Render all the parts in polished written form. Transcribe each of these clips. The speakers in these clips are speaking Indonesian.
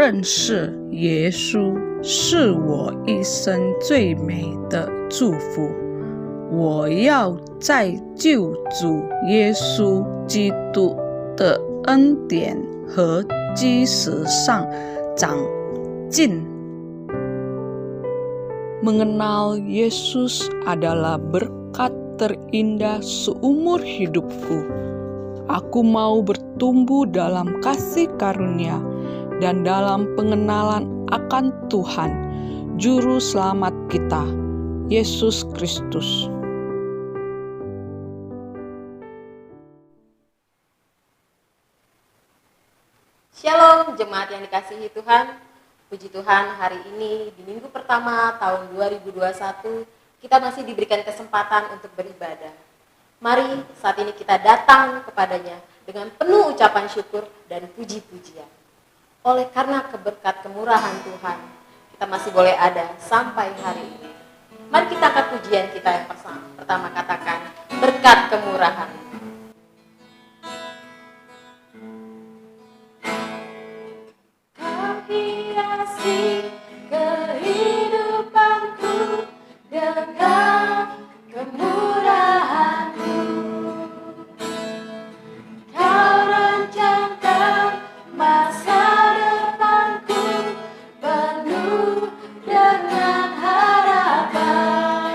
认识耶稣是我一生最美的祝福。我要在救主耶稣基督的恩典和基石上长进。Mengenal Yesus adalah berkat terindah seumur hidupku. Aku mau bertumbuh dalam kasih karunia dan dalam pengenalan akan Tuhan, Juru Selamat kita, Yesus Kristus. Shalom jemaat yang dikasihi Tuhan. Puji Tuhan, hari ini di minggu pertama tahun 2021 kita masih diberikan kesempatan untuk beribadah. Mari saat ini kita datang kepadanya dengan penuh ucapan syukur dan puji-pujian. Oleh karena keberkat kemurahan Tuhan, kita masih boleh ada sampai hari ini. Mari kita angkat pujian kita yang pertama katakan, berkat kemurahan. Kehidupanku dengan kemurahan-Mu, Kau rancangkan masa depanku penuh dengan harapan.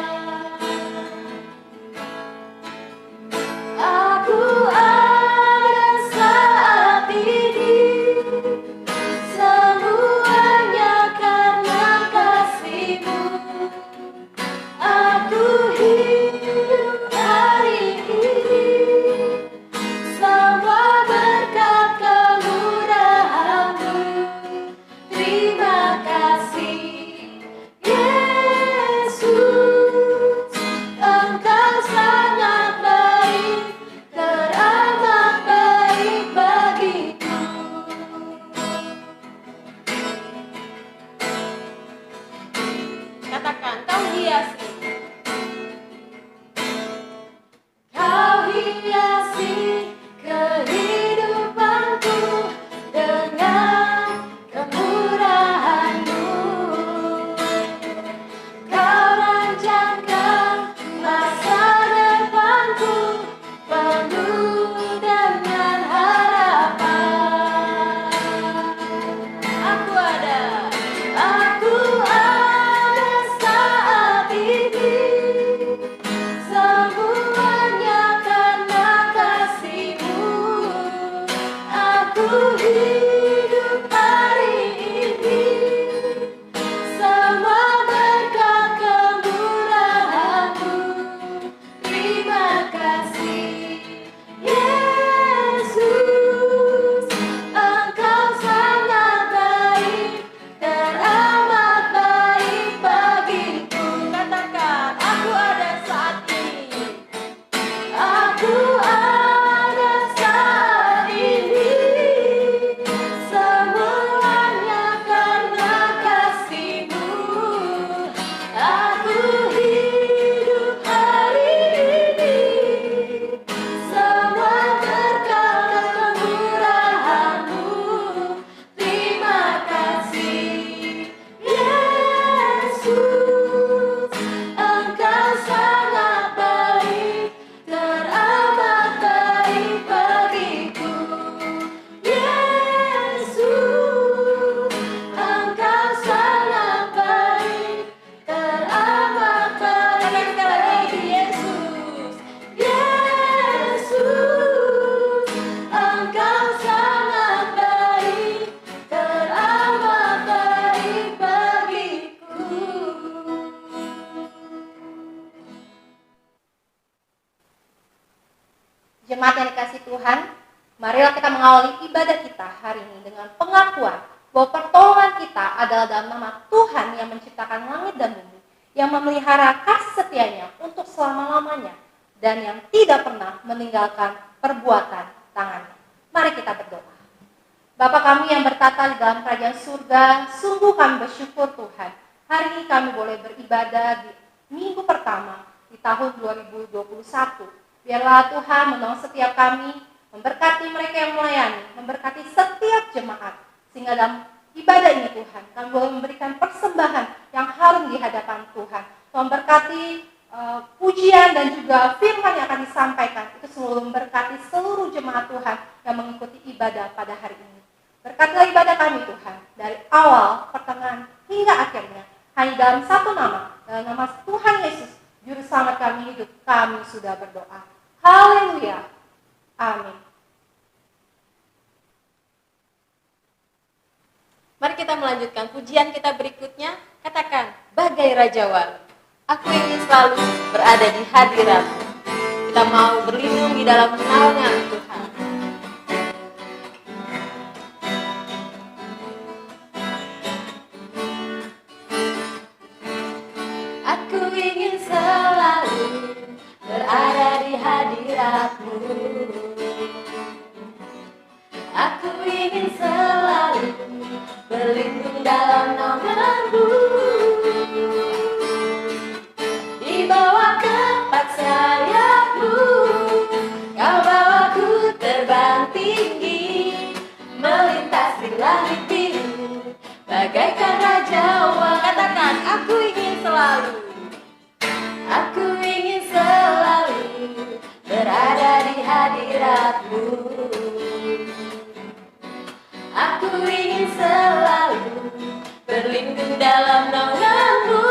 Aku ada saat ini, semuanya karena kasih-Mu. Aku hidup hari ini, semua berkat kemurahan-Mu. Terima kasih Yesus, Engkau sangat baik, teramat baik bagiku. Katakan, Kau hiasi. Kau hiasi kehidupanku dengan kemurahan-Mu. Kau rancangkan masa depanku penuh dengan harapan. Aku ada saat ini, semuanya karena kasih-Mu. Aku hidup hari ini, semua berkat kemurahan-Mu. Terima kasih Yesus, Engkau sangat baik, teramat baik bagiku. Katakan, aku ada saat ini. Aku ada saat ini, semuanya karena kasih-Mu. Aku hidup hari ini, semua berkat kemurahan-Mu. Terima kasih Yesus, Engkau sangat baik, teramat baik bagiku. Yesus, Engkau sangat baik, teramat baik bagi Yesus. Yesus, Engkau sangat baik, teramat baik bagiku. Jemaat yang dikasihi Tuhan, marilah kita mengawali ibadah kita hari ini dengan pengakuan bahwa pertolongan kita adalah dalam nama Tuhan yang menciptakan langit dan bumi, yang memelihara kasih setianya untuk selama-lamanya, dan yang tidak pernah meninggalkan perbuatan tangannya. Mari kita berdoa. Bapa kami yang bertata di dalam kerajaan surga, sungguh kami bersyukur Tuhan. Hari ini kami boleh beribadah di minggu pertama di tahun 2021. Biarlah Tuhan menolong setiap kami, memberkati mereka yang melayani, memberkati setiap jemaat, sehingga dalam ibadah ini Tuhan. Kami boleh memberikan persembahan yang harum di hadapan Tuhan. Tuhan berkati pujian dan juga firman yang akan disampaikan. Itu seluruh memberkati seluruh jemaat Tuhan yang mengikuti ibadah pada hari ini. Berkatilah ibadah kami Tuhan, dari awal, pertengahan, hingga akhirnya. Hanya dalam satu nama, dalam nama Tuhan Yesus, Juru Selamat kami hidup, kami sudah berdoa. Haleluya. Amin. Mari kita melanjutkan pujian kita berikutnya. Katakan, bagai Raja Wali, aku ingin selalu berada di hadirat-Mu. Kita mau berlindung di dalam naungan Tuhan. Aku ingin selalu berada di hadirat-Mu. Aku ingin selalu berlindung dalam naungan-Mu. Di bawah kepak sayap-Mu, Kau bawaku terbang tinggi, melintasi langit biru, bagaikan Raja Wali. Katakan, aku ingin selalu, aku ingin selalu berada di hadirat-Mu. Aku ingin selalu berlindung dalam naungan-Mu.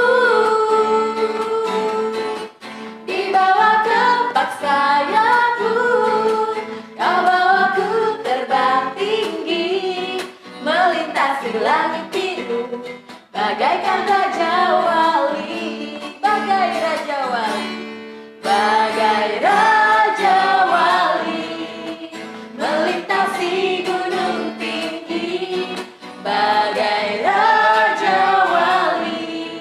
Di bawah kepak sayap-Mu, Kau bawaku terbang tinggi, melintasi langit biru, bagaikan Raja Wali. Bagai Raja Wali, bagai Raja Wali, melintasi gunung tinggi, bagai Raja Wali,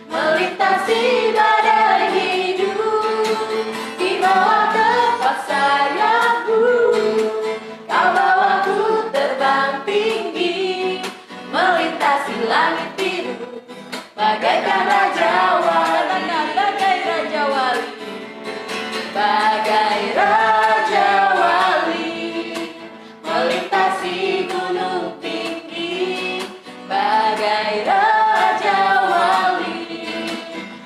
melintasi badai hidup. Di bawah kepak sayap-Mu, Kau bawaku terbang tinggi, melintasi langit biru, bagaikan Raja Wali. Bagai Raja Wali, bagai Raja Wali, melintasi gunung tinggi, bagai Raja Wali,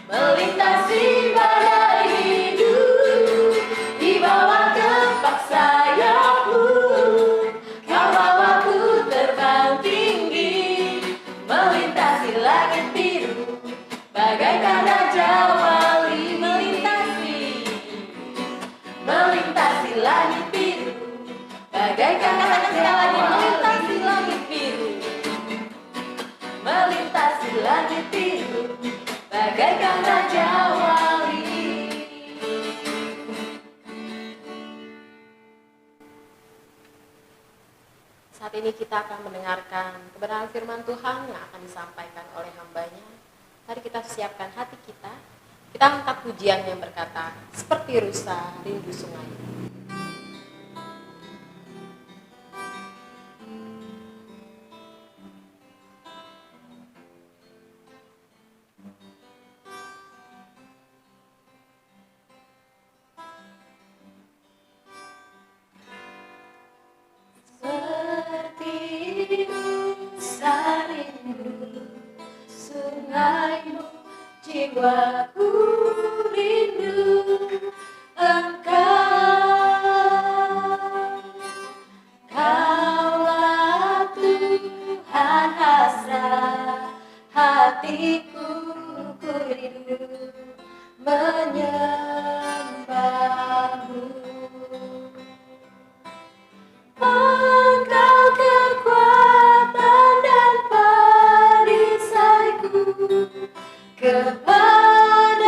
melintasi badai hidup. Di bawah kepak sayap-Mu, Kau bawaku terbang tinggi, melintasi langit biru, bagaikan Raja Wali. Melintasi langit biru, bagaikan Raja Wali. Melintasi langit biru, melintasi langit biru, bagaikan Raja Wali. Saat ini kita akan mendengarkan kebenaran firman Tuhan yang akan disampaikan oleh hamba-Nya. Mari kita siapkan hati kita. Kita angkat pujian yang berkata, seperti rusa rindu sungai. Seperti rusa rindu sungai-Mu, jiwaku rindu Engkau. Kaulah Tuhan hasrat hatiku, ku rindu menyembah-Mu. Engkau kekuatan dan perisaiku, kepada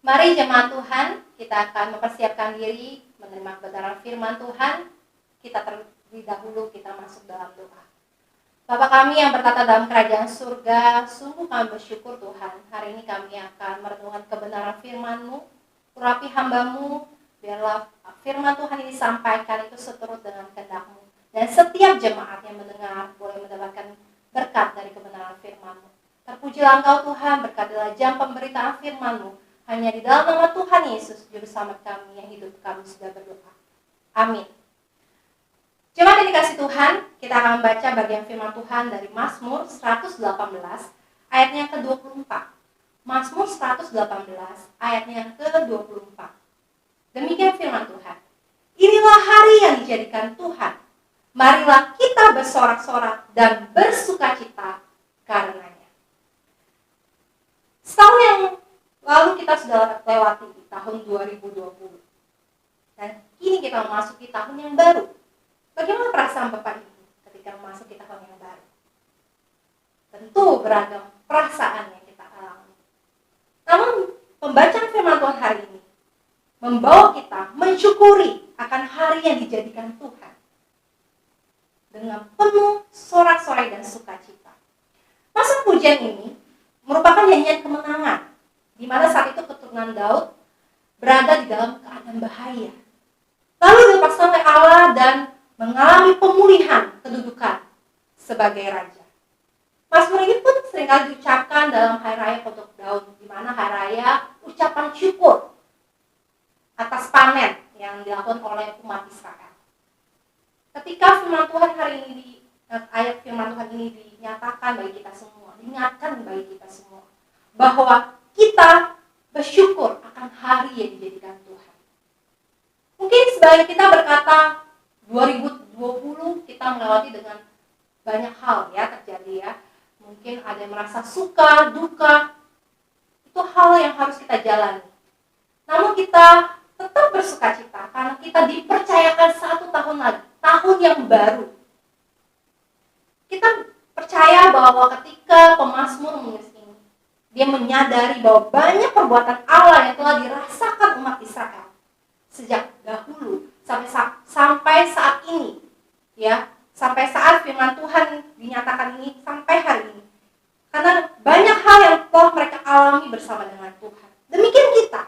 Mari jemaat Tuhan, kita akan mempersiapkan diri menerima kebenaran firman Tuhan. Kita terlebih dahulu kita masuk dalam doa. Bapa kami yang bertata dalam kerajaan surga, sungguh kami bersyukur Tuhan. Hari ini kami akan merenungkan kebenaran firman-Mu. Urapi hamba-Mu, biarlah firman Tuhan ini disampaikan itu seturut dengan kehendak-Mu. Dan setiap jemaat yang mendengar boleh mendapatkan berkat dari kebenaran firman-Mu. Terpujilah Engkau Tuhan, berkatilah jam pemberitaan firman-Mu. Hanya di dalam nama Tuhan Yesus, Juru Selamat kami yang hidup kami sudah berdoa. Amin. Jemaat yang dikasih Tuhan, kita akan membaca bagian firman Tuhan dari Mazmur 118 ayatnya ke-24. Mazmur 118 ayatnya ke-24. Demikian firman Tuhan. Inilah hari yang dijadikan Tuhan. Marilah kita bersorak-sorak dan bersukacita karenanya. Setahun yang lalu kita sudah lewati di tahun 2020. Dan kini kita memasuki tahun yang baru. Bagaimana perasaan Bapak Ibu ketika memasuki tahun yang baru? Tentu beragam perasaan yang kita alami. Namun pembacaan firman Tuhan hari ini membawa kita mensyukuri akan hari yang dijadikan Tuhan dengan penuh sorak-sorai dan sukacita. Masa pujian ini merupakan nyanyian kemenangan, di mana saat itu keturunan Daud berada di dalam keadaan bahaya. Lalu dilepaskan oleh Allah dan mengalami pemulihan kedudukan sebagai raja. Mazmur ini pun seringkali diucapkan dalam hari raya untuk Daud, di mana hari raya ucapan syukur atas panen yang dilakukan oleh umat Israel. Ketika firman Tuhan hari ini ayat firman Tuhan ini dinyatakan bagi kita semua, diingatkan bagi kita semua bahwa kita bersyukur akan hari yang dijadikan Tuhan. Mungkin sebagian kita berkata 2020 kita melewati dengan banyak hal ya terjadi ya. Mungkin ada yang merasa suka, duka. Itu hal yang harus kita jalani. Namun kita tetap bersukacita karena kita dipercayakan satu tahun lagi, tahun yang baru. Kita percaya bahwa ketika pemazmur menulis ini, dia menyadari bahwa banyak perbuatan Allah yang telah dirasakan umat Israel sejak dahulu sampai saat ini, ya, sampai saat firman Tuhan dinyatakan ini sampai hari ini. Karena banyak hal yang telah mereka alami bersama dengan Tuhan. Demikian kita.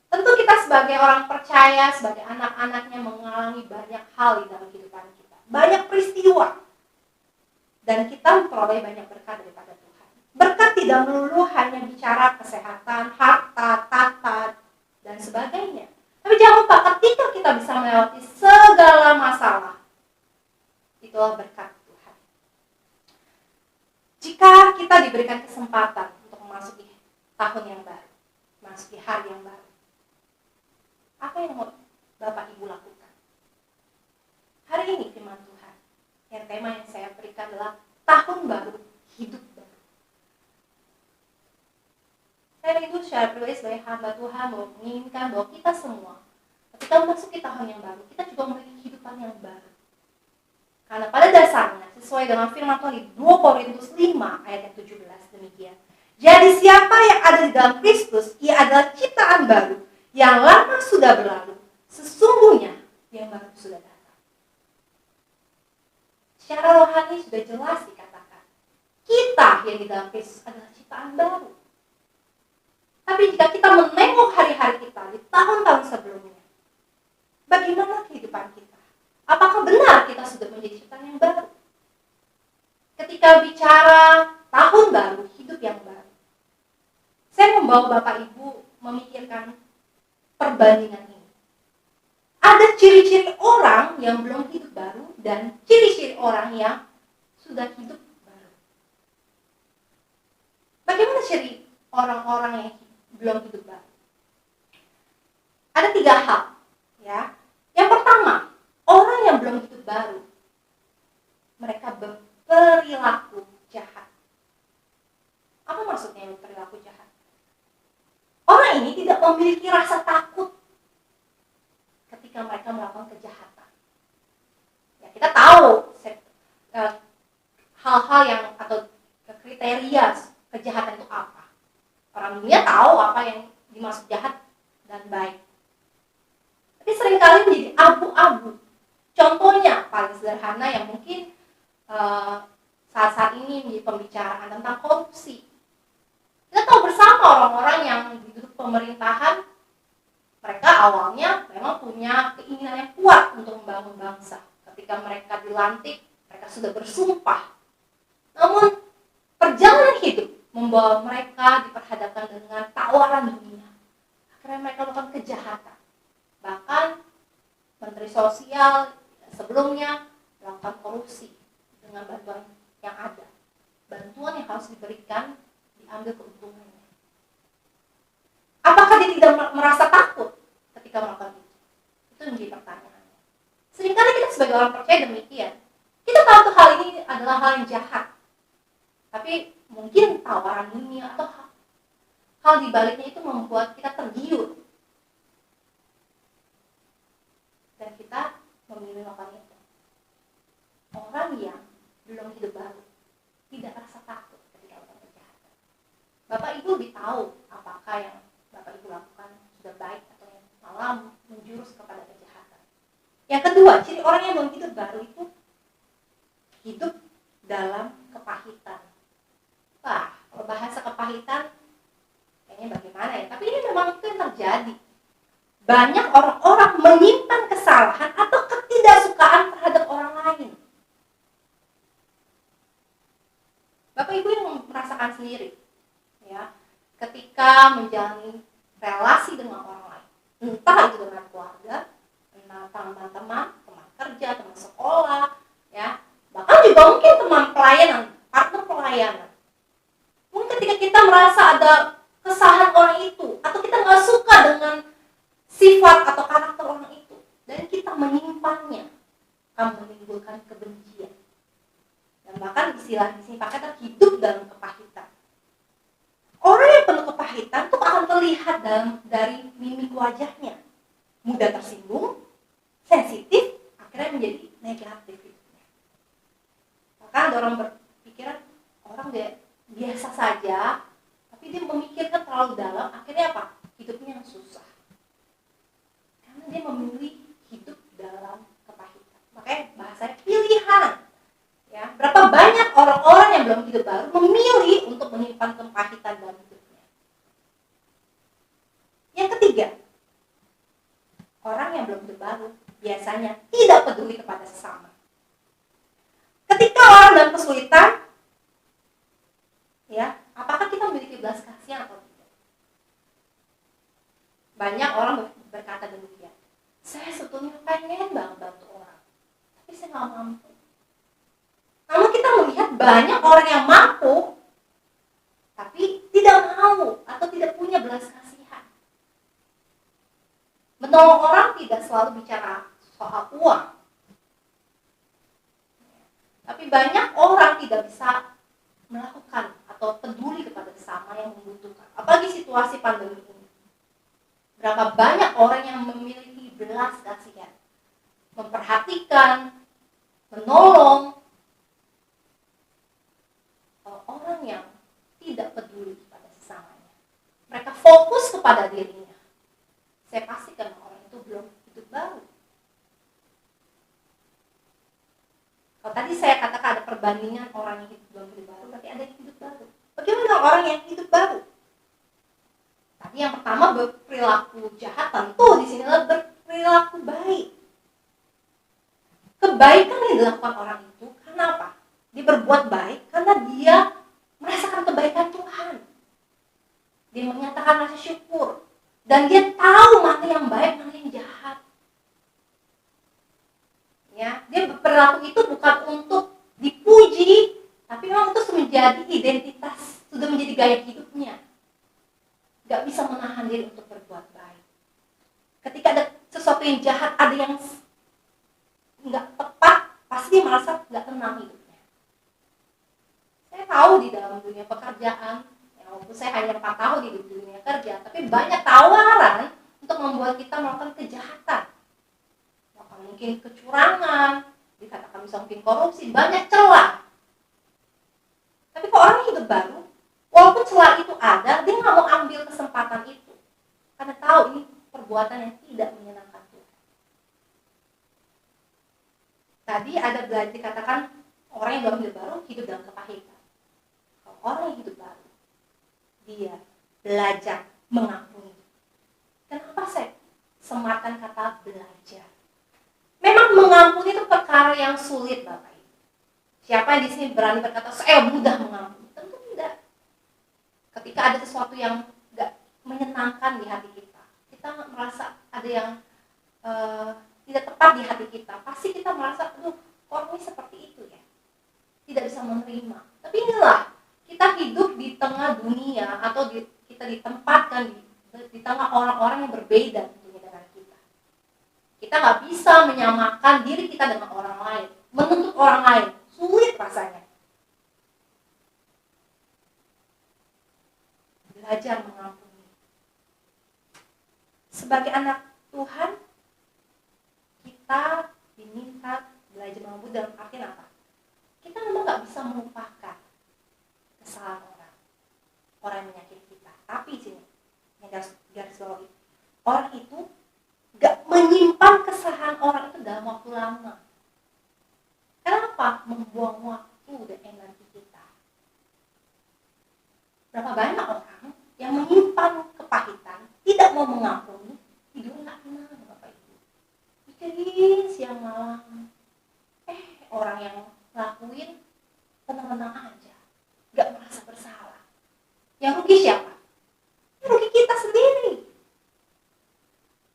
Tentu kita sebagai orang percaya, sebagai anak-anaknya mengalami banyak hal di dalam kehidupan kita. Banyak peristiwa. Dan kita memperoleh banyak berkat daripada Tuhan. Berkat tidak melulu hanya bicara kesehatan, harta, tata, dan sebagainya. Tapi jangan lupa ketika kita bisa melewati segala masalah, itulah berkat Tuhan. Jika kita diberikan kesempatan untuk memasuki tahun yang baru, memasuki hari yang baru, apa yang mau Bapak Ibu lakukan? Hari ini firman Tuhan, yang tema yang saya berikan adalah tahun baru, hidup baru. Saya itu secara pribadi sebagai hamba Tuhan menginginkan bahwa kita semua ketika memasuki tahun yang baru, kita juga memiliki kehidupan yang baru. Karena pada dasarnya sesuai dengan firman Tuhan di 2 Korintus 5 ayat yang 17 demikian. Jadi siapa yang ada di dalam Kristus, ia adalah ciptaan baru, yang lama sudah berlalu, sesungguhnya yang baru sudah datang. Secara rohani sudah jelas dikatakan, kita yang di dalam Kristus adalah ciptaan baru. Tapi jika kita menengok hari-hari kita di tahun-tahun sebelumnya, bagaimana kehidupan kita? Apakah benar kita sudah menjadi ciptaan yang baru? Ketika bicara tahun baru, hidup yang baru, saya membawa Bapak Ibu memikirkan perbandingan ini. Ada ciri-ciri orang yang belum hidup baru dan ciri-ciri orang yang sudah hidup baru. Bagaimana ciri orang-orang yang belum hidup baru? Ada 3 hal, ya. Yang pertama, orang yang belum hidup baru, mereka berperilaku jahat. Apa maksudnya berperilaku jahat? Orang ini tidak memiliki rasa takut ketika mereka melakukan kejahatan. Ya, kita tahu hal-hal yang atau kriteria kejahatan itu apa. Orang Orang dunia tahu apa yang dimaksud jahat dan baik. Tapi seringkali menjadi abu-abu. Contohnya paling sederhana yang mungkin saat-saat ini menjadi pembicaraan tentang korupsi. Kita tahu bersama orang-orang yang di duduk pemerintahan, mereka awalnya memang punya keinginan yang kuat untuk membangun bangsa. Ketika mereka dilantik, mereka sudah bersumpah. Namun perjalanan hidup membawa mereka diperhadapkan dengan tawaran dunia. Akhirnya mereka melakukan kejahatan. Bahkan Menteri Sosial sebelumnya melakukan korupsi dengan bantuan yang ada. Bantuan yang harus diberikan diambil keuntungannya. Apakah dia tidak merasa takut ketika melakukan itu? Itu menjadi pertanyaannya. Seringkali kita sebagai orang percaya demikian. Kita tahu tuh hal ini adalah hal yang jahat. Tapi mungkin tawaran dunia atau hal di baliknya itu membuat kita tergiur. Dan kita memilih melakukan itu. Orang yang belum hidup baru tidak rasa takut ketika melakukan kejahatan. Bapak Ibu lebih tahu apakah yang Bapak Ibu lakukan sudah baik atau yang malah menjurus kepada kejahatan. Yang kedua, ciri orang yang belum hidup baru itu hidup dalam kepahitan. Wah, kalau bahasa kepahitan kayaknya bagaimana ya? Tapi ini memang itu yang terjadi. Banyak orang-orang menyimpan kesalahan atau ketidaksukaan terhadap orang lain. Bapak Ibu yang merasakan sendiri, ya, ketika menjalani relasi dengan orang lain, entah itu dengan keluarga, entah teman-teman, teman kerja, teman sekolah, ya, bahkan juga mungkin teman pelayanan, partner pelayanan. Mungkin ketika kita merasa ada kesalahan orang itu, atau kita nggak suka dengan sifat atau karakter orang itu, dan kita menyimpannya, akan menimbulkan kebencian. Dan bahkan istilah di sini pakai hidup dalam kepahitan. Orang yang penuh kepahitan itu akan terlihat dari mimik wajahnya. Mudah tersinggung, sensitif, akhirnya menjadi negatif hidupnya. Bahkan ada orang berpikiran, orang dia biasa saja, tapi dia memikirkan terlalu dalam, akhirnya apa? Hidupnya yang susah. Karena dia memilih hidup dalam kepahitan. Makanya bahasanya pilihan. Ya, berapa banyak orang-orang yang belum hidup baru memilih untuk menyimpan kepahitan dalam hidupnya. Yang ketiga, orang yang belum hidup baru biasanya tidak peduli kepada sesama. Ketika orang dalam kesulitan, ya, apakah kita memiliki belas kasihan atau tidak? Banyak orang berkata demikian. Saya sebetulnya pengen banget bantu orang, tapi saya nggak mampu. Namun kita melihat banyak orang yang mampu, tapi tidak mau atau tidak punya belas kasihan. Menolong orang tidak selalu bicara soal uang. Tapi banyak orang tidak bisa melakukan atau peduli kepada sesama yang membutuhkan. Apalagi situasi pandemi ini. Berapa banyak orang yang memiliki belas kasihan, memperhatikan, menolong, orang yang tidak peduli pada sesamanya. Mereka fokus kepada dirinya. Saya pastikan orang itu belum hidup baru. Kalau tadi saya katakan ada perbandingan orang yang belum hidup baru, berarti ada yang hidup baru. Bagaimana orang yang hidup baru? Tadi yang pertama berperilaku jahat, tentu di sini adalah berperilaku baik. Kebaikan yang dilakukan orang itu karena apa? Dia berbuat baik karena dia merasakan kebaikan Tuhan. Dia menyatakan rasa syukur. Dan dia tahu mana yang baik, mana yang jahat. Ya, dia berperilaku itu bukan untuk dipuji, tapi memang itu menjadi identitas, sudah menjadi gaya hidupnya. Gak bisa menahan diri untuk berbuat baik. Ketika ada sesuatu yang jahat, ada yang nggak tepat, pasti dia merasa nggak tenang hidupnya. Saya tahu di dalam dunia pekerjaan, walaupun saya hanya 4 tahun di dunia kerja, tapi banyak tawaran untuk membuat kita melakukan kejahatan. Melakukan mungkin kecurangan, dikatakan bisa mungkin korupsi, banyak celah. Tapi kalau orang hidup baru, Walaupun celah itu ada, dia nggak mau ambil kesempatan itu. Karena tahu ini perbuatan yang tidak menyenangkan Tuhan. Tadi ada belajar dikatakan orang yang baru hidup baru hidup dalam kepahitan. Kalau orang yang hidup baru, dia belajar mengampuni. Kenapa saya sematkan kata belajar? Memang mengampuni itu perkara yang sulit, Bapak Ibu. Siapa yang di sini berani berkata saya mudah mengampuni? Tentu tidak. Ketika ada sesuatu yang nggak menyenangkan di hati kita, kita merasa ada yang tidak tepat di hati kita, pasti kita merasa, aduh, kok ini seperti itu ya, tidak bisa menerima. Tapi inilah, kita hidup di tengah dunia atau kita ditempatkan di tengah orang-orang yang berbeda tentunya dengan kita. Kita nggak bisa menyamakan diri kita dengan orang lain, menuntut orang lain, sulit rasanya. Belajar mengampuni. Sebagai anak Tuhan, kita diminta belajar mengampuni dalam arti apa? Kita memang nggak bisa melupakan kesalahan orang yang menyakiti kita. Tapi sini, yang garis bawahi, orang itu nggak menyimpan kesalahan orang itu dalam waktu lama. Kenapa? Membuang waktu dan energi kita. Berapa banyak orang yang menyimpan kepahitan, tidak mau mengampuni, hidup nggak tenang, Bapak Ibu. Mikirin siang malam, orang yang lakuin tenang-tenang aja, nggak merasa bersalah. Yang rugi siapa? Yang rugi kita sendiri.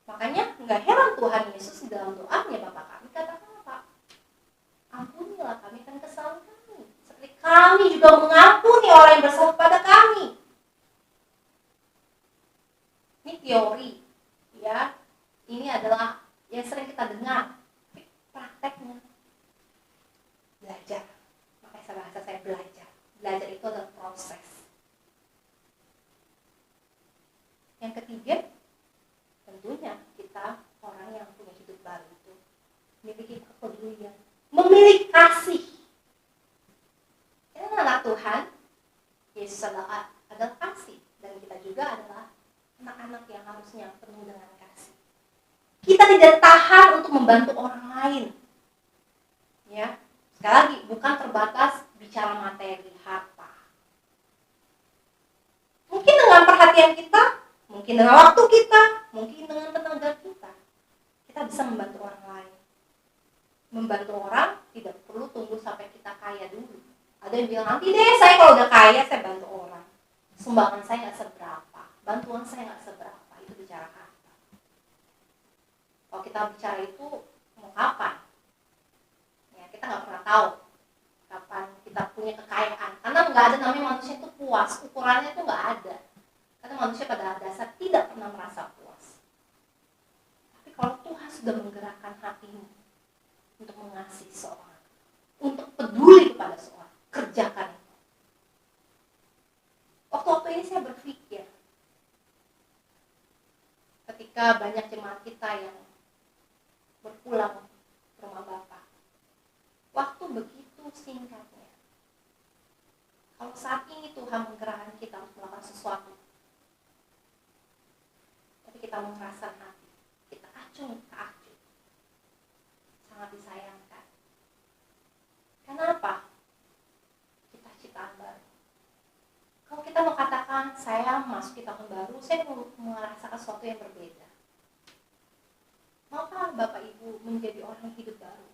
Makanya nggak heran Tuhan Yesus dalam doanya Bapa kami katakan apa? Ampunilah kami kan kesalahan kami, seperti kami juga mengampuni orang yang bersalah pada kami. Ini teori, ya. Ini adalah yang sering kita dengar. Tapi prakteknya belajar. Makanya bahasa saya belajar. Belajar itu adalah proses. Yang ketiga, tentunya kita orang yang punya hidup baru itu memiliki kepedulian, memiliki kasih. Kita anak Tuhan, Yesus adalah kasih, dan kita juga adalah anak-anak yang harusnya penuh dengan kasih. Kita tidak tahan untuk membantu orang lain. Ya, sekali lagi bukan terbatas bicara materi, harta. Mungkin dengan perhatian kita, mungkin dengan waktu kita, mungkin dengan tenaga kita bisa membantu orang lain. Membantu orang tidak perlu tunggu sampai kita kaya dulu. Ada yang bilang, nanti deh saya kalau udah kaya saya bantu orang. Sumbangan saya nggak seberapa, bantuan saya nggak seberapa. Itu bicara harta. Kalau kita bicara itu mau kapan? Ya, kita nggak pernah tahu kapan kita punya kekayaan. Karena nggak ada namanya manusia itu puas. Ukurannya itu nggak ada. Karena manusia pada dasar tidak pernah merasa puas. Tapi kalau Tuhan sudah menggerakkan hatimu untuk mengasihi seorang, untuk peduli kepada seorang, kerjakan itu. Waktu-waktu ini saya berpikir, ketika banyak jemaat kita yang berpulang ke rumah Bapa, waktu begitu singkatnya. Kalau saat ini Tuhan menggerakkan kita untuk melakukan sesuatu, tapi kita mengeraskan hati, kita acung ke acuh, sangat disayangkan. Kenapa? Kita ciptaan baru. Kalau kita mau katakan saya masuk di tahun baru, saya mau merasakan sesuatu yang berbeda. Maukah Bapak Ibu menjadi orang yang hidup baru?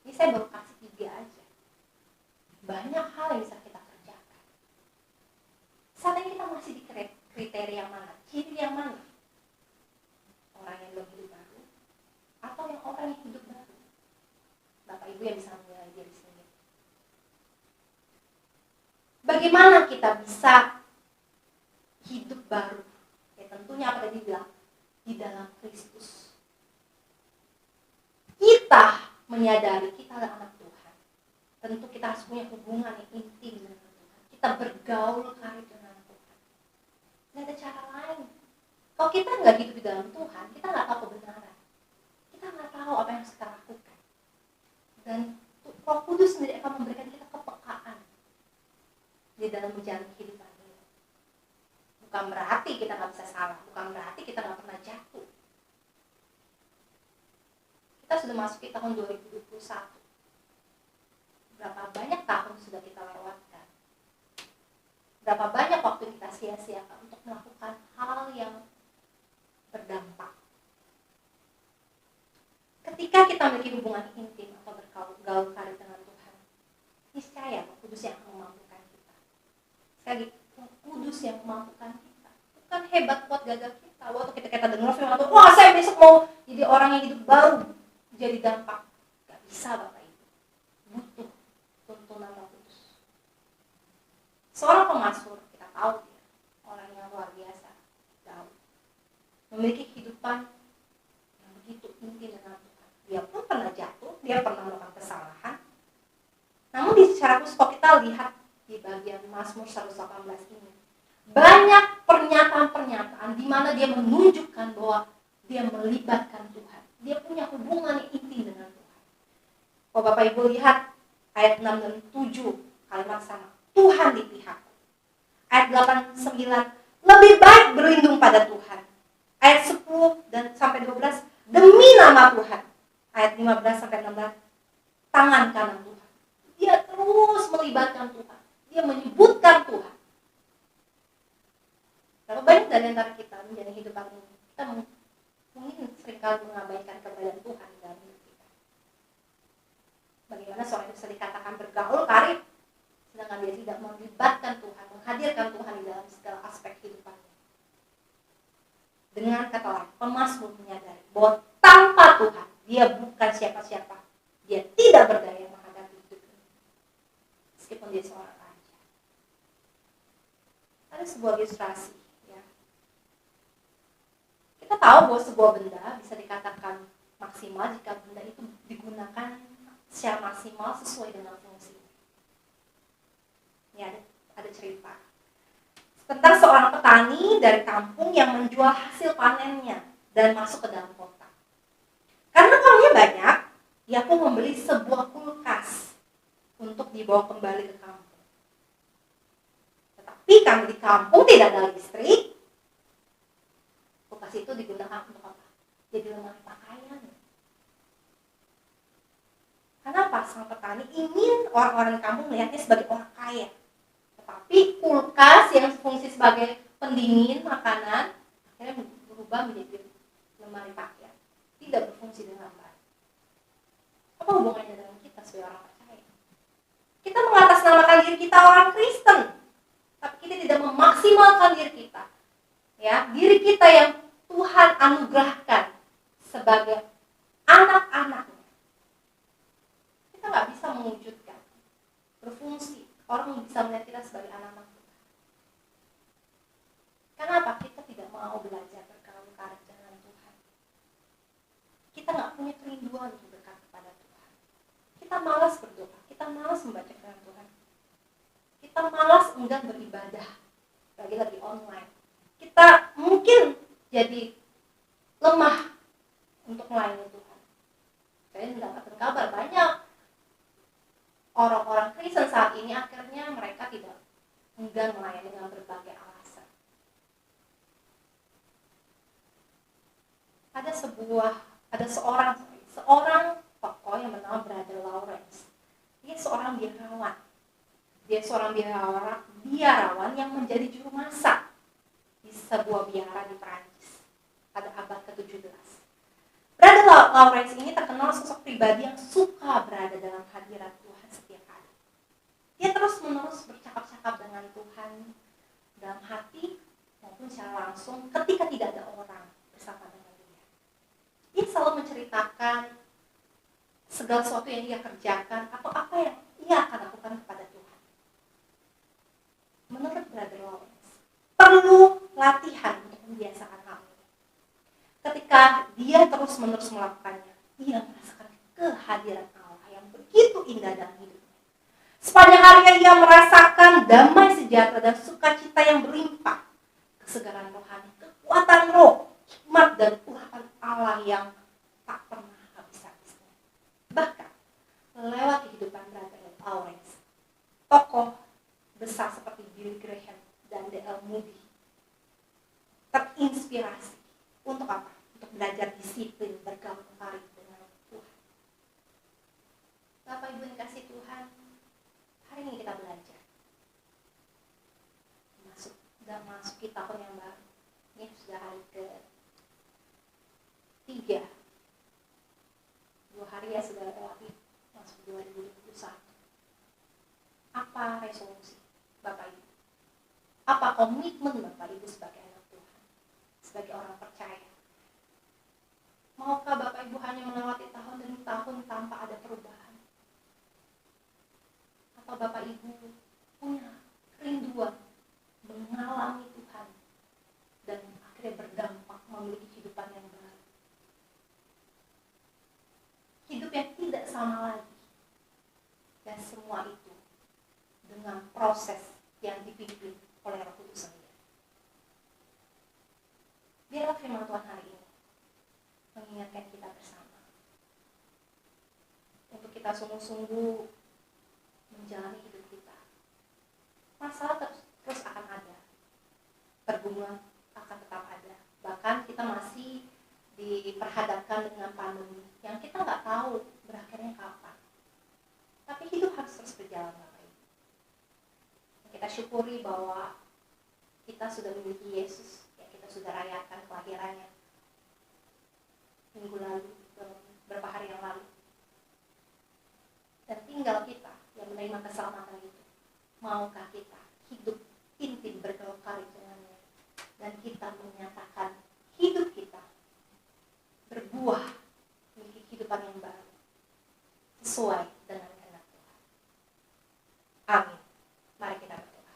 Ini saya baru kasih 3 aja. Banyak hal yang bisa kita kerjakan. Saat ini kita masih di kriteria mana? Ciri yang mana? Orang yang belum hidup baru atau yang orang yang hidup baru? Bapak Ibu yang bisa menilai diri sendiri. Bagaimana kita bisa hidup baru? Ya tentunya apa tadi bilang, di dalam Kristus. Kita menyadari kita adalah anak Tuhan. Tentu kita harus punya hubungan yang intim dengan Tuhan. Kita bergaul karib dengan Tuhan. Tidak ada cara lain. Kalau kita nggak hidup di dalam Tuhan, kita nggak tahu kebenaran. Kita nggak tahu apa yang harus kita lakukan. Dan Roh Kudus sendiri akan memberikan kita kepekaan di dalam menjalani kehidupan ini. Bukan berarti kita nggak bisa salah, bukan berarti kita nggak pernah jatuh. Kita sudah masuk di tahun 2021. Berapa banyak tahun sudah kita lewatkan? Berapa banyak waktu kita sia-siakan untuk melakukan hal yang berdampak? Ketika kita memiliki hubungan intim atau bergaul karib dengan Tuhan, niscaya Roh Kudus yang akan memampukan kita. Sekali Roh Kudus yang memampukan kita. Bukan hebat kuat gagah kita. Waktu kita dengar firman Tuhan, wah saya besok mau jadi orang yang hidup baru, jadi dampak. Gak bisa Bapak Ibu. Butuh tuntunan Roh Kudus. Seorang pemasmur, kita tahu dia orang yang luar biasa, Daud, memiliki kehidupan yang begitu intim dengan Tuhan. Dia pun pernah jatuh, dia pernah melakukan kesalahan. Namun secara khusus kalau kita lihat di bagian Mazmur 118 ini, banyak pernyataan-pernyataan di mana dia menunjukkan bahwa dia melibatkan Tuhan. Dia punya hubungan yang intim dengan Tuhan. Kalau Bapak Ibu lihat ayat 6 dan 7, kalimat sama, Tuhan di pihakku. Ayat 8, 9, lebih baik berlindung pada Tuhan. Ayat 10 dan sampai 12, demi nama Tuhan. Ayat 15 sampai 16, tangan kanan Tuhan. Dia terus melibatkan Tuhan. Dia menyebutkan Tuhan. Berapa banyak dari antara kita menjalani kehidupan ini, kita mungkin seringkali mengabaikan keberadaan Tuhan dalam hidup kita. Bagaimana seorang itu bisa dikatakan bergaul karib, sedangkan dia tidak melibatkan Tuhan, menghadirkan Tuhan di dalam segala aspek kehidupannya. Dengan kata lain, pemasmur menyadari bahwa tanpa Tuhan, dia bukan siapa-siapa. Dia tidak berdaya menghadapi hidup ini. Meskipun dia seorang raja. Ada sebuah ilustrasi. Ya. Kita tahu bahwa sebuah benda bisa dikatakan maksimal jika benda itu digunakan secara maksimal sesuai dengan fungsinya. Ini ada cerita tentang seorang petani dari kampung yang menjual hasil panennya dan masuk ke dalam kota. Karena uangnya banyak, dia pun membeli sebuah kulkas untuk dibawa kembali ke kampung. Tetapi karena di kampung tidak ada listrik, kulkas itu digunakan untuk apa? Jadi lemari pakaian. Kenapa sang petani ingin orang-orang di kampung melihatnya sebagai orang kaya? Tetapi kulkas yang fungsi sebagai pendingin makanan akhirnya berubah menjadi lemari pakaian. Tidak berfungsi dengan baik. Apa hubungannya dengan kita sebagai orang percaya? Kita mengatasnamakan diri kita orang Kristen, tapi kita tidak memaksimalkan diri kita. Ya, diri kita yang Tuhan anugerahkan sebagai anak-anaknya. Kita nggak bisa mewujudkan, berfungsi. Orang bisa melihat kita sebagai anak-anak Tuhan. Kenapa? Kita tidak mau belajar bergaul karib dengan Tuhan. Kita nggak punya kerinduan untuk dekat kepada Tuhan. Kita malas berdoa, kita malas membaca firman Tuhan. Kita malas enggan beribadah, lagi-lagi online. Kita mungkin jadi lemah untuk melayani Tuhan. Saya mendapatkan kabar banyak orang-orang Kristen saat ini akhirnya mereka tidak enggan melayani dengan berbagai alasan. Ada seorang tokoh yang bernama Brother Lawrence. Dia seorang biarawan. Dia seorang biarawan yang menjadi juru masak di sebuah biara di Perancis pada abad ke-17. Brother Lawrence ini terkenal sosok pribadi yang suka berada dalam hadirat Tuhan setiap hari. Dia terus-menerus bercakap-cakap dengan Tuhan dalam hati maupun secara langsung ketika tidak ada orang bersama dengan dia. Dia selalu menceritakan segala sesuatu yang dia kerjakan atau apa yang ia akan lakukan kepada Tuhan. Menurut Brother Lawrence, perlu latihan untuk membiasakan hal ini. Ketika dia terus-menerus melakukannya, ia merasakan kehadiran Allah yang begitu indah dalam hidupnya. Sepanjang harinya ia merasakan damai sejahtera dan sukacita yang berlimpah, kesegaran rohani, kekuatan roh, hikmat dan urapan Allah yang tak pernah habis-habisnya. Bahkan lewat kehidupan Brother Lawrence, tokoh besar seperti Billy Graham dan D.L. Moody inspirasi. Untuk apa? Untuk belajar disiplin bergaul karib dengan Tuhan. Bapak Ibu yang kasih Tuhan, hari ini kita belajar. Masuki tahun yang baru. Ini sudah hari ke-3. 2 hari ya sudah lewati, masuk 2021. Apa resolusi Bapak Ibu? Apa komitmen Bapak Ibu sebagai anak Tuhan, sebagai orang percaya? Maukah Bapak Ibu hanya melewati tahun demi tahun tanpa ada perubahan? Atau Bapak Ibu punya kerinduan mengalami Tuhan dan akhirnya berdampak memiliki kehidupan yang baru? Hidup yang tidak sama lagi. Dan semua itu dengan proses yang dipimpin oleh Roh Kudus sendiri. Biarlah firman Tuhan hari ini mengingatkan kita bersama untuk kita sungguh-sungguh menjalani hidup kita. Masalah terus akan ada, pergumulan akan tetap ada. Bahkan kita masih diperhadapkan dengan pandemi yang kita nggak tahu berakhirnya kapan. Tapi hidup harus terus berjalan, Bapak Ibu. Kita syukuri bahwa kita sudah memiliki Yesus, ya kita sudah rayakan kelahirannya minggu lalu, beberapa hari yang lalu. Dan tinggal kita yang menerima keselamatan itu. Maukah kita hidup intim bergaul karib dengannya, dan kita menyatakan hidup kita berbuah memiliki kehidupan yang baru sesuai dengan kehendak Tuhan. Amin. Mari kita berdoa.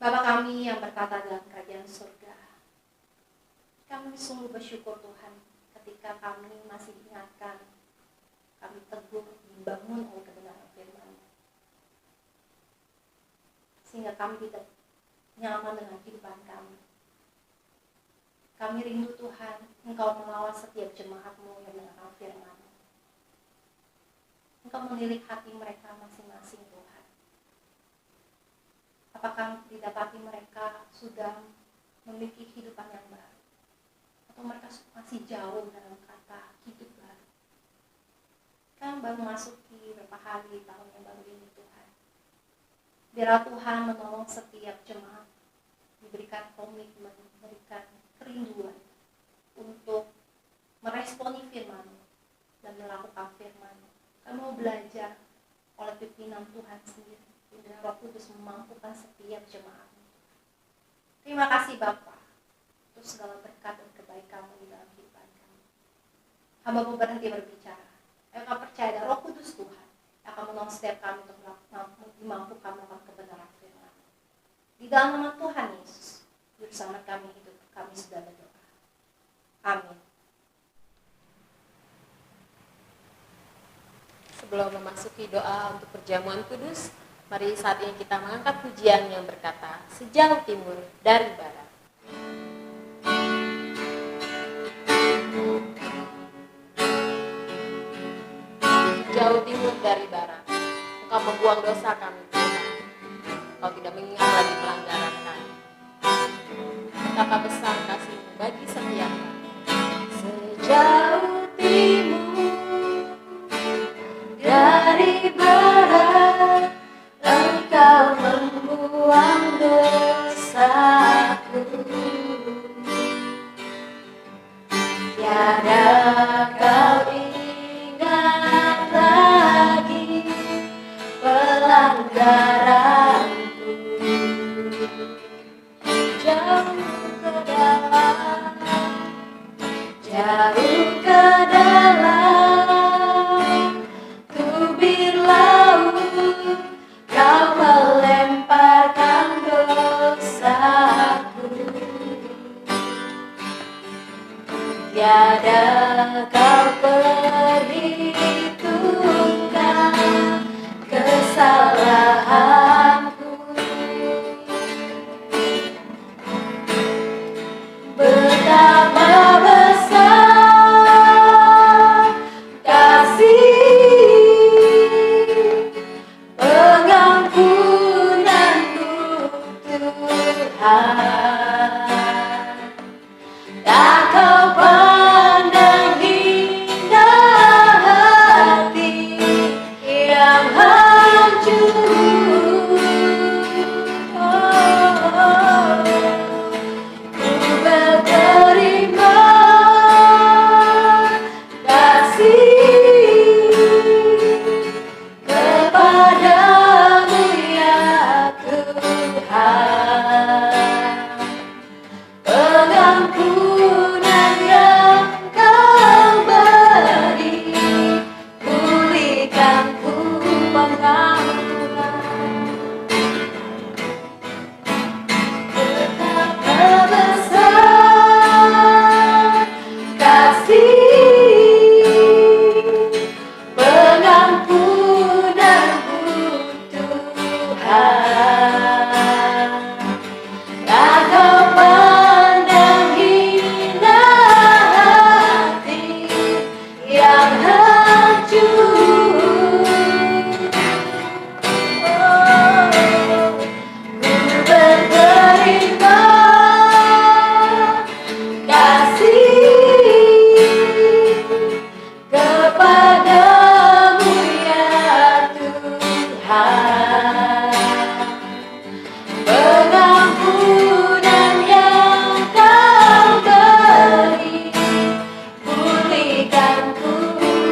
Bapa kami yang bertata dalam kerajaan surga, kami sungguh bersyukur Tuhan ketika kami masih diingatkan, kami teguh dibangun oleh kebenaran firman-Mu, sehingga kami tidak nyaman dengan kehidupan kami. Kami rindu Tuhan, Engkau melawat setiap jemaat-Mu yang mendengarkan firman-Mu. Engkau menilik hati mereka masing-masing Tuhan. Apakah didapati mereka sudah memiliki kehidupan yang baru, atau mereka masih jauh dalam kata hidup baru? Kan baru masuki beberapa hari tahun yang baru ini Tuhan. Biarlah Tuhan menolong setiap jemaat, diberikan komitmen, diberikan kerinduan untuk meresponi firman-Mu dan melakukan firman-Mu. Kami mau belajar oleh pimpinan Tuhan sendiri, dan Roh Kudus memampukan setiap jemaat-Mu. Terima kasih Bapa untuk segala berkat dan kebaikan-Mu di dalam kehidupan kami. Hamba-Mu berhenti berbicara. Kami percaya ada Roh Kudus Tuhan yang akan menolong setiap kami untuk dimampukan melakukan kebenaran firman. Di dalam nama Tuhan Yesus, bersama kami hidup, kami sudah berdoa. Amin. Sebelum memasuki doa untuk perjamuan kudus, mari saat ini kita mengangkat pujian yang berkata, sejauh timur dari barat. Jauh timur dari barat, Engkau membuang dosa kami Tuhan. Engkau tidak mengingat lagi pelanggaran kami. Betapa besar kasih-Mu bagi setiap kami. Sejauh timur dari barat, Engkau membuang dosaku. Tiada kau ingat lagi pelanggaranku. Jauh ke dalam, jauh ke dalam tubir laut, kau melemparkan dosaku. Tiada kau perhitungkan kesalahanku. Betapa besar kasih pengampunanmu Tuhan. pengampunan yang Kau beri, pulihkan ku pengampunan. Betapa besar kasih pengampunanmu Tuhan. Tak Kau pandang hina hati yang hancur. Ku berterima kasih kepadamu ya Tuhan. Pengampunan yang Kau beri, pulihkan ku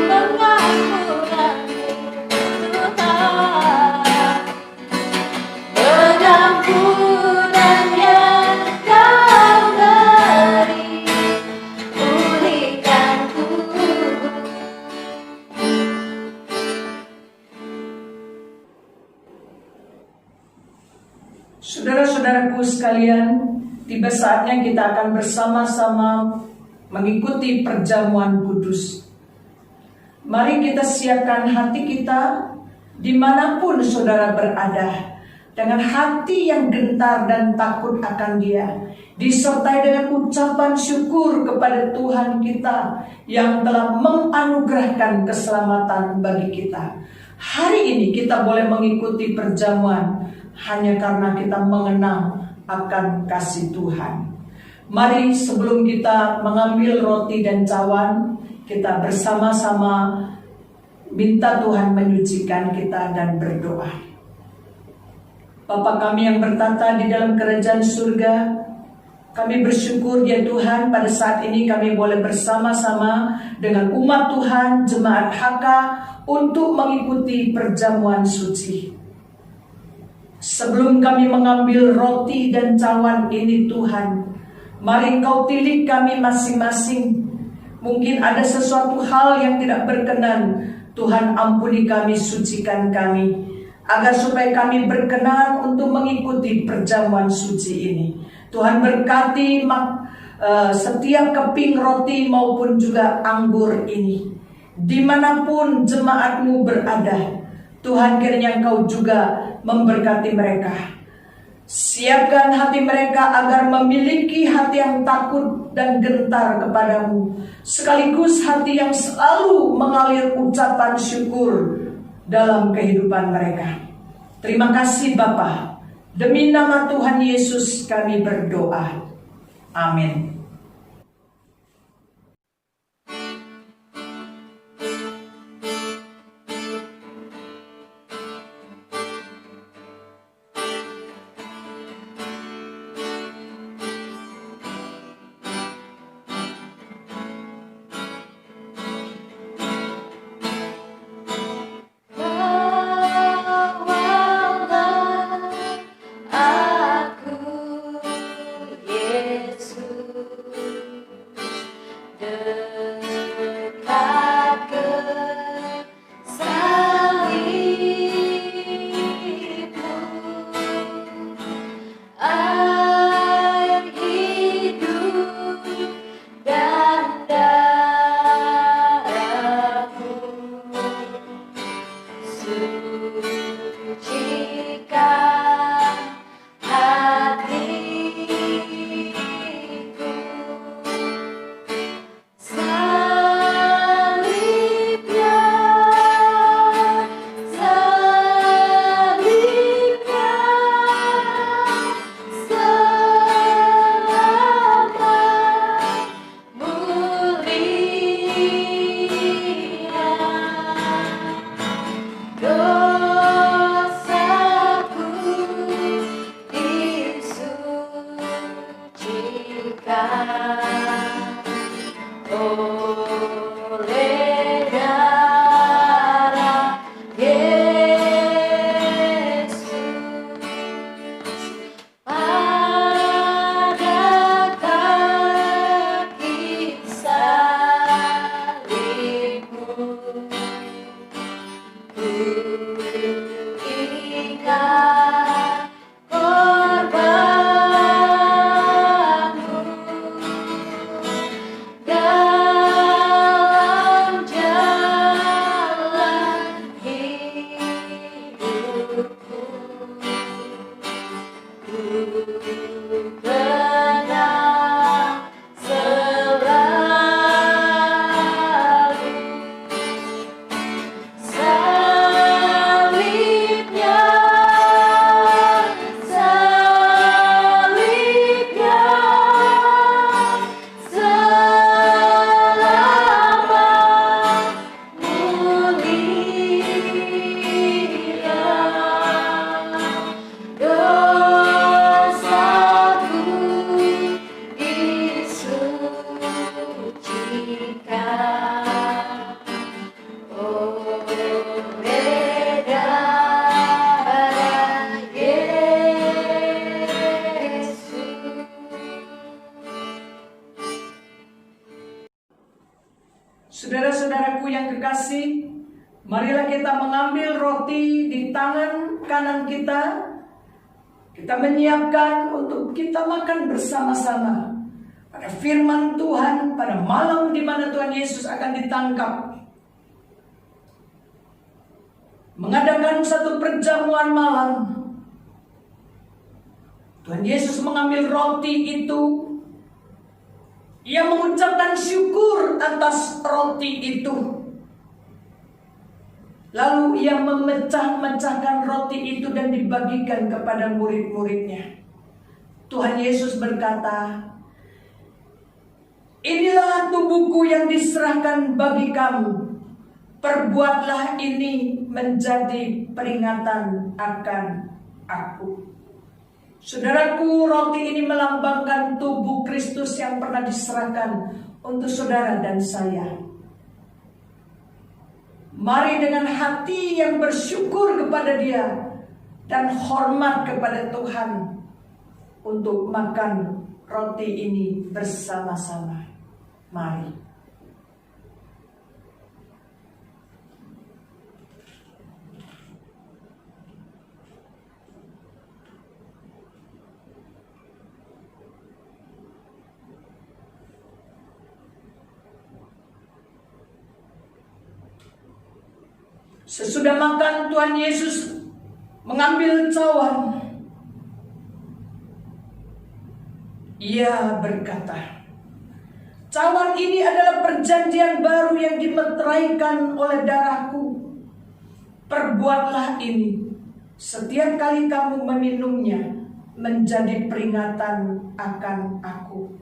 pengampunanmu Tuhan. Pengampunan yang Kau beri, pulihkan ku. Saudara-saudaraku sekalian, tiba saatnya kita akan bersama-sama mengikuti perjamuan kudus. Mari kita siapkan hati kita dimanapun saudara berada, dengan hati yang gentar dan takut akan Dia, disertai dengan ucapan syukur kepada Tuhan kita yang telah menganugerahkan keselamatan bagi kita. Hari ini kita boleh mengikuti perjamuan hanya karena kita mengenal akan kasih Tuhan. Mari sebelum kita mengambil roti dan cawan, kita bersama-sama minta Tuhan menyucikan kita dan berdoa. Bapa kami yang bertata di dalam kerajaan surga, kami bersyukur ya Tuhan, pada saat ini kami boleh bersama-sama dengan umat Tuhan, jemaat HK, untuk mengikuti perjamuan suci. Sebelum kami mengambil roti dan cawan ini Tuhan, mari Engkau tilik kami masing-masing. Mungkin ada sesuatu hal yang tidak berkenan, Tuhan ampuni kami, sucikan kami, agar supaya kami berkenan untuk mengikuti perjamuan suci ini. Tuhan berkati setiap keping roti maupun juga anggur ini. Dimanapun jemaat-Mu berada, Tuhan kiranya Engkau juga memberkati mereka. Siapkan hati mereka agar memiliki hati yang takut dan gentar kepadamu, sekaligus hati yang selalu mengalir ucapan syukur dalam kehidupan mereka. Terima kasih Bapa. Demi nama Tuhan Yesus kami berdoa. Amin. Saudara-saudaraku yang kekasih, marilah kita mengambil roti di tangan kanan kita. Kita menyiapkan untuk kita makan bersama-sama pada firman Tuhan pada malam di mana Tuhan Yesus akan ditangkap. Mengadakan satu perjamuan malam. Tuhan Yesus mengambil roti itu. Ia mengucapkan syukur atas roti itu. Lalu ia memecah-mecahkan roti itu dan dibagikan kepada murid-muridnya. Tuhan Yesus berkata, "Inilah tubuhku yang diserahkan bagi kamu. Perbuatlah ini menjadi peringatan akan aku." Saudaraku, roti ini melambangkan tubuh Kristus yang pernah diserahkan untuk saudara dan saya. Mari dengan hati yang bersyukur kepada Dia dan hormat kepada Tuhan untuk makan roti ini bersama-sama. Mari. Sesudah makan, Tuhan Yesus mengambil cawan. Ia berkata, "Cawan ini adalah perjanjian baru yang dimeteraikan oleh darahku. Perbuatlah ini setiap kali kamu meminumnya menjadi peringatan akan aku."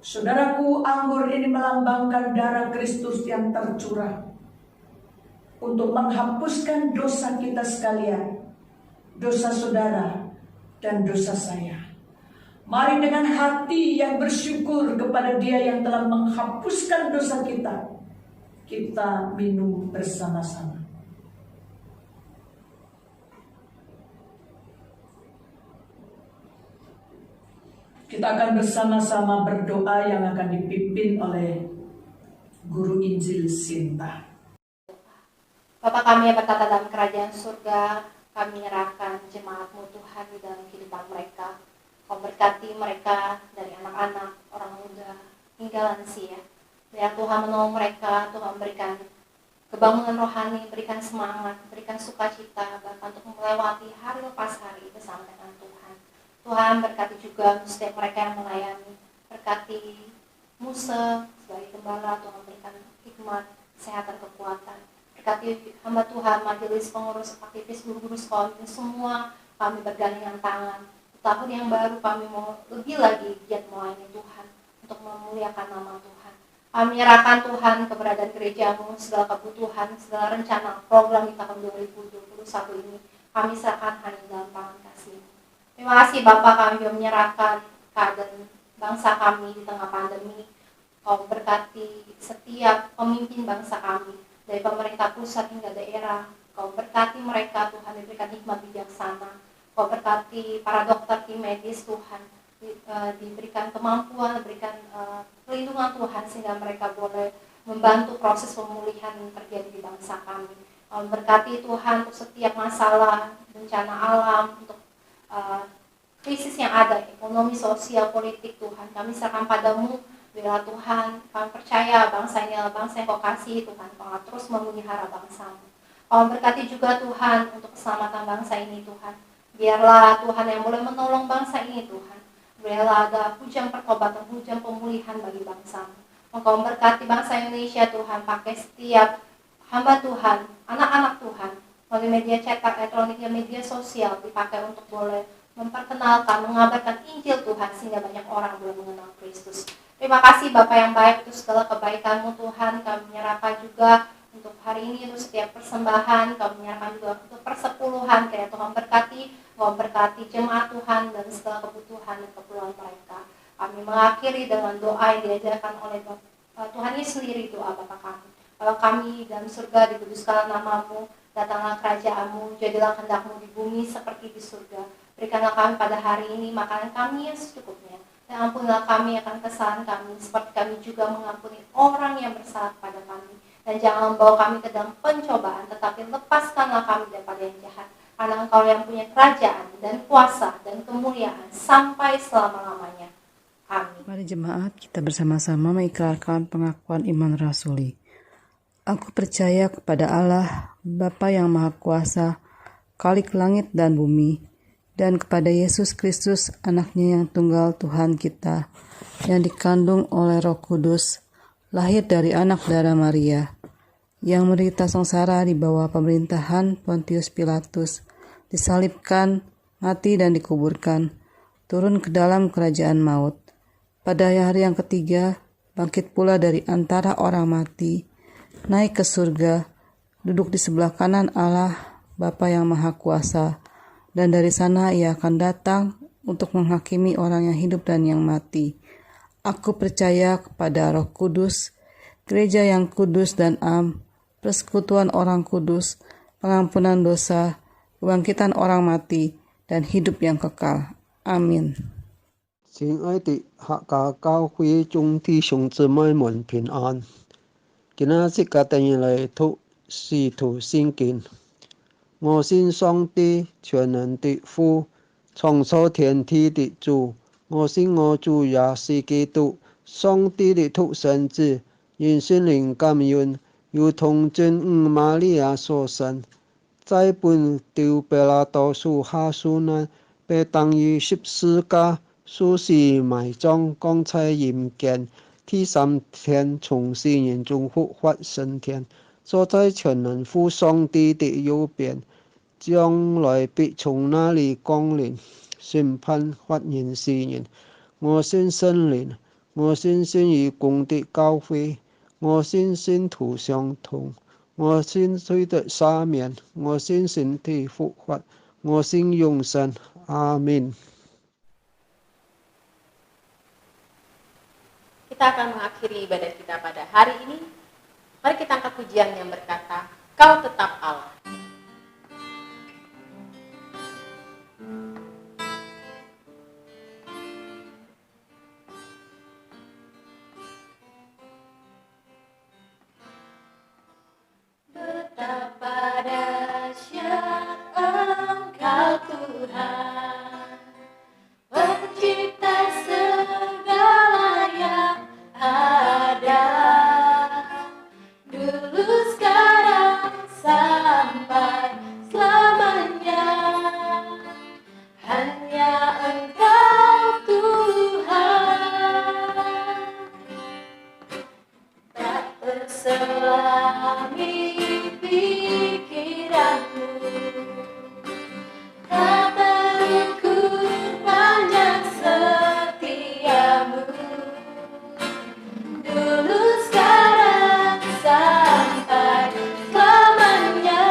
Saudaraku, anggur ini melambangkan darah Kristus yang tercurah untuk menghapuskan dosa kita sekalian, dosa saudara dan dosa saya. Mari dengan hati yang bersyukur kepada Dia yang telah menghapuskan dosa kita, kita minum bersama-sama. Kita akan bersama-sama berdoa yang akan dipimpin oleh Guru Injil Sinta. Bapa kami yang bertata dalam kerajaan surga, kami menyerahkan jemaat-Mu Tuhan di dalam kehidupan mereka. Kau berkati mereka dari anak-anak, orang muda, hingga lansia. Biar Tuhan menolong mereka, Tuhan berikan kebangunan rohani, berikan semangat, berikan sukacita, bahkan untuk melewati hari lepas hari bersama dengan Tuhan. Tuhan berkati juga setiap mereka yang melayani. Berkati Musa sebagai gembala, Tuhan berikan hikmat, kesehatan, kekuatan. Berkati hamba Tuhan, majelis pengurus, aktivis, guru-guru sekolah ini semua kami bergandengan tangan. Tahun yang baru kami mau lebih lagi giat melayani Tuhan untuk memuliakan nama Tuhan. Kami menyerahkan Tuhan keberadaan gereja-Mu, segala kebutuhan, segala rencana, program di tahun 2021 ini. Kami serahkan hanya dalam tangan kasih-Mu. Terima kasih Bapak, kami juga menyerahkan keadaan bangsa kami di tengah pandemi. Kau berkati setiap pemimpin bangsa kami, dari pemerintah pusat hingga daerah. Kau berkati mereka, Tuhan, diberikan hikmat bijaksana. Kau berkati para dokter, tim medis, Tuhan, diberikan kemampuan, diberikan perlindungan Tuhan, sehingga mereka boleh membantu proses pemulihan yang terjadi di bangsa kami. Kau berkati Tuhan untuk setiap masalah, bencana alam, untuk krisis yang ada, ekonomi, sosial, politik, Tuhan. Kami serahkan padamu. Bila Tuhan, kami percaya bangsa ini adalah bangsa yang Kau kasih, Tuhan. Kau terus memelihara bangsa-Mu. Kau berkati juga Tuhan untuk keselamatan bangsa ini, Tuhan. Biarlah Tuhan yang boleh menolong bangsa ini, Tuhan. Biarlah ada hujan pertobatan, hujan pemulihan bagi bangsa-Mu. Kau berkati bangsa Indonesia, Tuhan. Pakai setiap hamba Tuhan, anak-anak Tuhan, melalui media cetak, elektronik, dan media sosial dipakai untuk boleh memperkenalkan, mengabarkan Injil Tuhan, sehingga banyak orang boleh mengenal Kristus. Terima kasih Bapak yang baik untuk segala kebaikan-Mu Tuhan. Kami menyerahkan juga untuk hari ini, untuk setiap persembahan. Kami menyerahkan juga untuk persepuluhan. Kiranya Tuhan berkati, Kau berkati jemaat Tuhan dan segala kebutuhan dan keperluan mereka. Kami mengakhiri dengan doa yang diajarkan oleh Tuhan Yesus sendiri, doa Bapa kami. Bapa kami dalam surga, dikuduskanlah nama-Mu, datanglah kerajaan-Mu, jadilah kehendak-Mu di bumi seperti di surga. Berikanlah kami pada hari ini makanan kami yang secukupnya. Dan ampunilah kami akan kesalahan kami, seperti kami juga mengampuni orang yang bersalah kepada kami. Dan jangan membawa kami ke dalam pencobaan, tetapi lepaskanlah kami daripada yang jahat. Karena Engkau yang punya kerajaan dan kuasa dan kemuliaan sampai selama-lamanya. Amin. Mari jemaat kita bersama-sama mengikrarkan pengakuan iman rasuli. Aku percaya kepada Allah, Bapa yang Maha Kuasa, Khalik langit dan bumi, dan kepada Yesus Kristus, anaknya yang tunggal Tuhan kita, yang dikandung oleh Roh Kudus, lahir dari anak darah Maria, yang menderita sengsara di bawah pemerintahan Pontius Pilatus, disalibkan, mati dan dikuburkan, turun ke dalam kerajaan maut. Pada hari yang ketiga, bangkit pula dari antara orang mati, naik ke surga, duduk di sebelah kanan Allah, Bapa yang Maha Kuasa, dan dari sana ia akan datang untuk menghakimi orang yang hidup dan yang mati. Aku percaya kepada Roh Kudus, gereja yang kudus dan am, persekutuan orang kudus, pengampunan dosa, kebangkitan orang mati, dan hidup yang kekal. Amin. 亲爱的客家教會眾弟兄姊妹們平安。今仔日家庭嚟讀使徒聖經。我信上帝全能的父，創造天地的主。我信我主也是基督，上帝的獨生子，因聖靈感孕，由童貞母瑪利亞所生，在本丟彼拉多手下受難，被當於十字架，受死埋葬，降在陰間，第三天從死人中復活升天，坐在全能父上帝的右邊。將來必從那裡降臨，審判活人死人。我信聖靈，我信信義公的教會，我信信徒相通，我信罪的赦免，我信身體復活，我信永生。阿們。Kita akan mengakhiri ibadah kita pada hari ini. Mari kita angkat pujian yang berkata, Kau tetap Allah. Betapa dahsyat Engkau Tuhan, pencipta segala yang ada, dulu sekarang sampai selamanya. Hanya Engkau Tuhan, tak terselami pikiranku, tak terukur panjang setiamu, dulu sekarang sampai selamanya.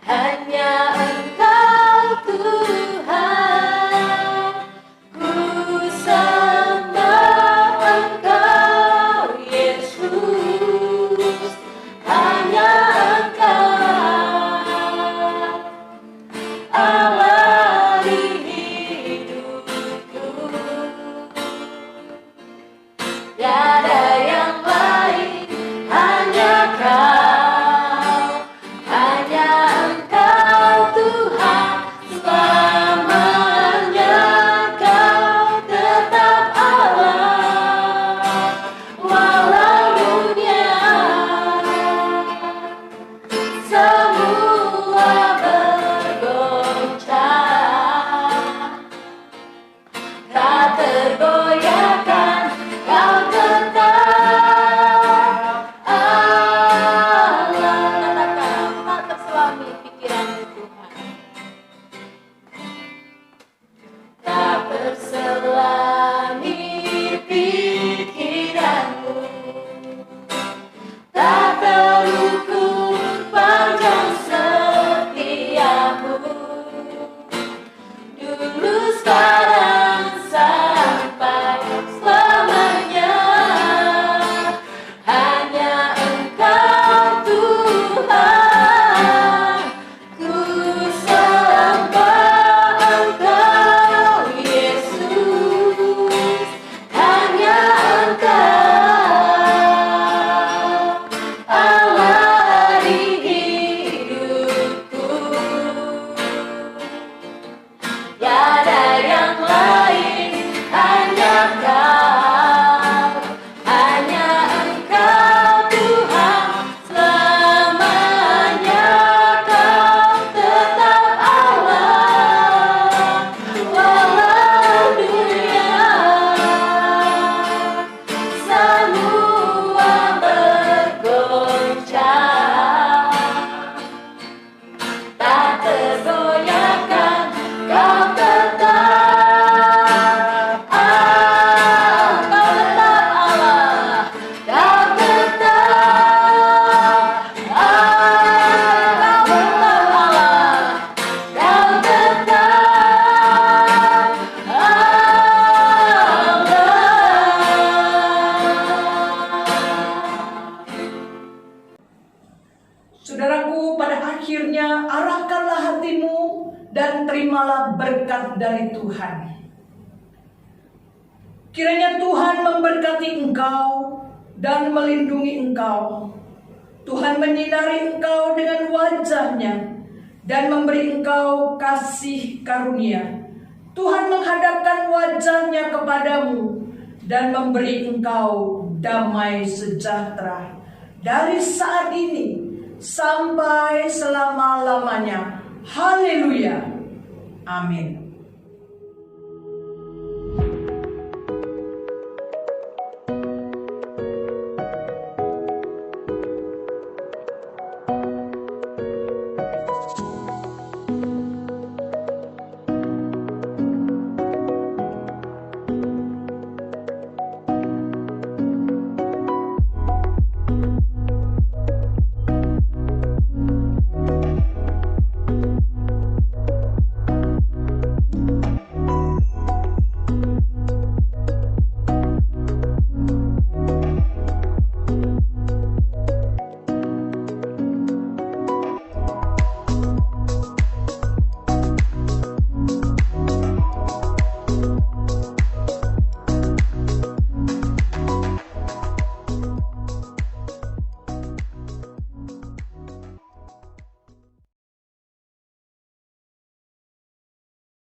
Hanya Engkau Tuhan, ku sembah Engkau Yesus. berkat dari Tuhan. Kiranya Tuhan memberkati engkau dan melindungi engkau. Tuhan menyinari engkau dengan wajah-Nya dan memberi engkau kasih karunia. Tuhan menghadapkan wajah-Nya kepadamu dan memberi engkau damai sejahtera dari saat ini sampai selama-lamanya. Haleluya. Amin.